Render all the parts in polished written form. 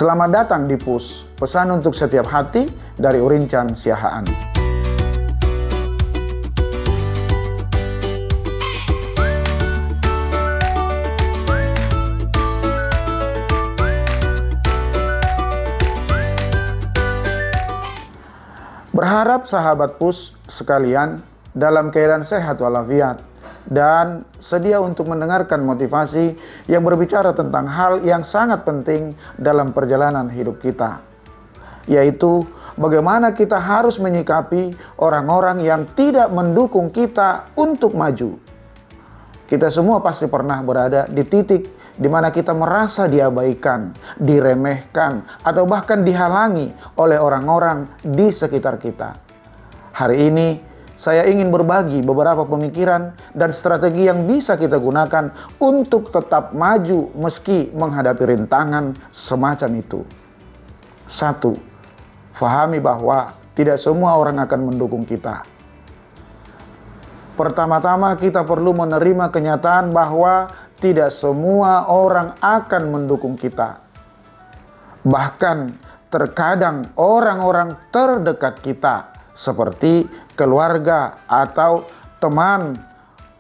Selamat datang di PUS, pesan untuk setiap hati dari Urincan Siahaan. Berharap sahabat PUS sekalian dalam keadaan sehat walafiat dan sedia untuk mendengarkan motivasi yang berbicara tentang hal yang sangat penting dalam perjalanan hidup kita, yaitu bagaimana kita harus menyikapi orang-orang yang tidak mendukung kita untuk maju. Kita semua pasti pernah berada di titik di mana kita merasa diabaikan, diremehkan, atau bahkan dihalangi oleh orang-orang di sekitar kita. Hari ini saya ingin berbagi beberapa pemikiran dan strategi yang bisa kita gunakan untuk tetap maju meski menghadapi rintangan semacam itu. 1. Fahami bahwa tidak semua orang akan mendukung kita. Pertama-tama kita perlu menerima kenyataan bahwa tidak semua orang akan mendukung kita. Bahkan terkadang orang-orang terdekat kita seperti keluarga atau teman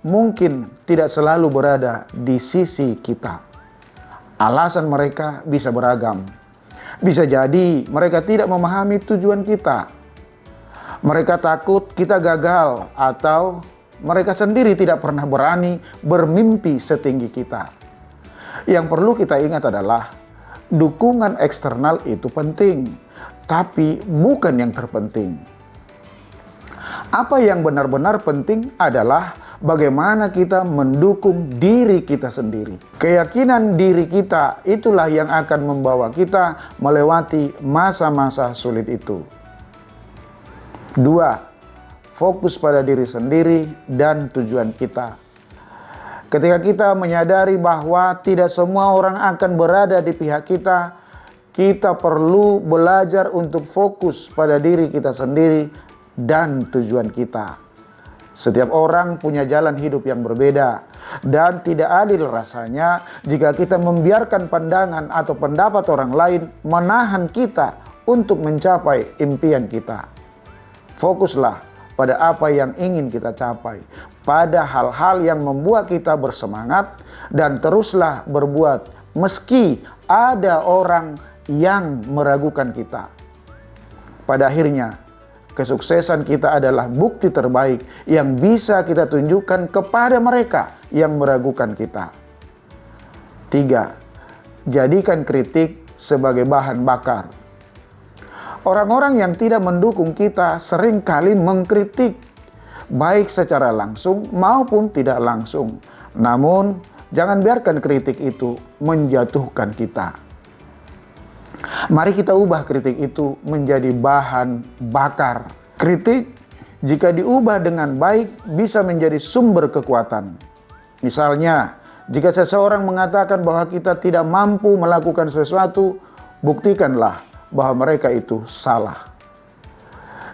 mungkin tidak selalu berada di sisi kita. Alasan mereka bisa beragam. Bisa jadi mereka tidak memahami tujuan kita. Mereka takut kita gagal atau mereka sendiri tidak pernah berani bermimpi setinggi kita. Yang perlu kita ingat adalah dukungan eksternal itu penting, tapi bukan yang terpenting. Apa yang benar-benar penting adalah bagaimana kita mendukung diri kita sendiri. Keyakinan diri kita itulah yang akan membawa kita melewati masa-masa sulit itu. 2. Fokus pada diri sendiri dan tujuan kita. Ketika kita menyadari bahwa tidak semua orang akan berada di pihak kita, kita perlu belajar untuk fokus pada diri kita sendiri dan tujuan kita. Setiap orang punya jalan hidup yang berbeda dan tidak adil rasanya jika kita membiarkan pandangan atau pendapat orang lain menahan kita untuk mencapai impian kita. Fokuslah pada apa yang ingin kita capai, pada hal-hal yang membuat kita bersemangat, dan teruslah berbuat meski ada orang yang meragukan kita. Pada akhirnya, kesuksesan kita adalah bukti terbaik yang bisa kita tunjukkan kepada mereka yang meragukan kita. 3. Jadikan kritik sebagai bahan bakar. Orang-orang yang tidak mendukung kita sering kali mengkritik, baik secara langsung maupun tidak langsung. Namun, jangan biarkan kritik itu menjatuhkan kita. Mari kita ubah kritik itu menjadi bahan bakar. Kritik jika diubah dengan baik bisa menjadi sumber kekuatan. Misalnya, jika seseorang mengatakan bahwa kita tidak mampu melakukan sesuatu, buktikanlah bahwa mereka itu salah.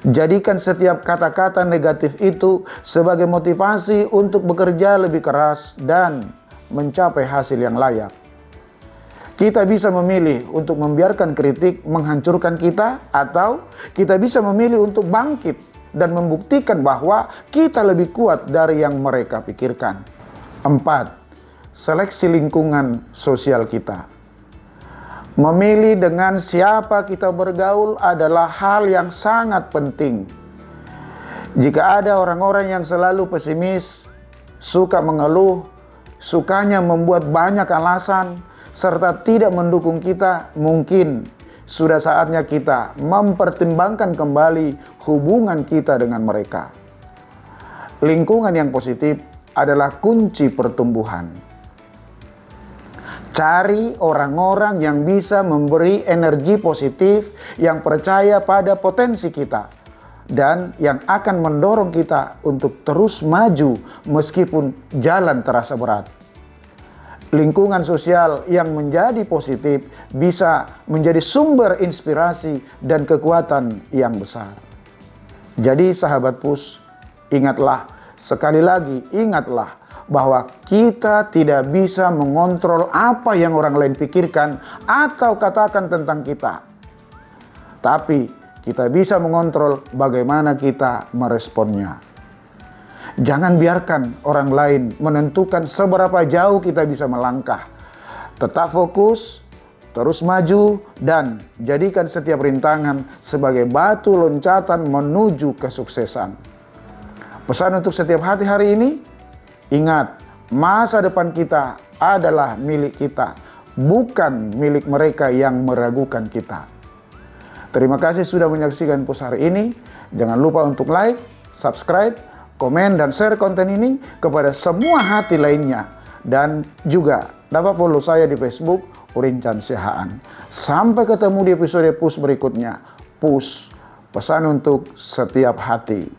Jadikan setiap kata-kata negatif itu sebagai motivasi untuk bekerja lebih keras dan mencapai hasil yang layak. Kita bisa memilih untuk membiarkan kritik menghancurkan kita, atau kita bisa memilih untuk bangkit dan membuktikan bahwa kita lebih kuat dari yang mereka pikirkan. 4. Seleksi lingkungan sosial kita. Memilih dengan siapa kita bergaul adalah hal yang sangat penting. Jika ada orang-orang yang selalu pesimis, suka mengeluh, sukanya membuat banyak alasan, serta tidak mendukung kita, mungkin sudah saatnya kita mempertimbangkan kembali hubungan kita dengan mereka. Lingkungan yang positif adalah kunci pertumbuhan. Cari orang-orang yang bisa memberi energi positif, yang percaya pada potensi kita, dan yang akan mendorong kita untuk terus maju meskipun jalan terasa berat. Lingkungan sosial yang menjadi positif bisa menjadi sumber inspirasi dan kekuatan yang besar. Jadi sahabat PUS, ingatlah, sekali lagi ingatlah bahwa kita tidak bisa mengontrol apa yang orang lain pikirkan atau katakan tentang kita. Tapi kita bisa mengontrol bagaimana kita meresponnya. Jangan biarkan orang lain menentukan seberapa jauh kita bisa melangkah. Tetap fokus, terus maju, dan jadikan setiap rintangan sebagai batu loncatan menuju kesuksesan. Pesan untuk setiap hati hari ini, ingat, masa depan kita adalah milik kita, bukan milik mereka yang meragukan kita. Terima kasih sudah menyaksikan post hari ini. Jangan lupa untuk like, subscribe, komen, dan share konten ini kepada semua hati lainnya. Dan juga dapat follow saya di Facebook, Urincan Siahaan. Sampai ketemu di episode push berikutnya. Push, pesan untuk setiap hati.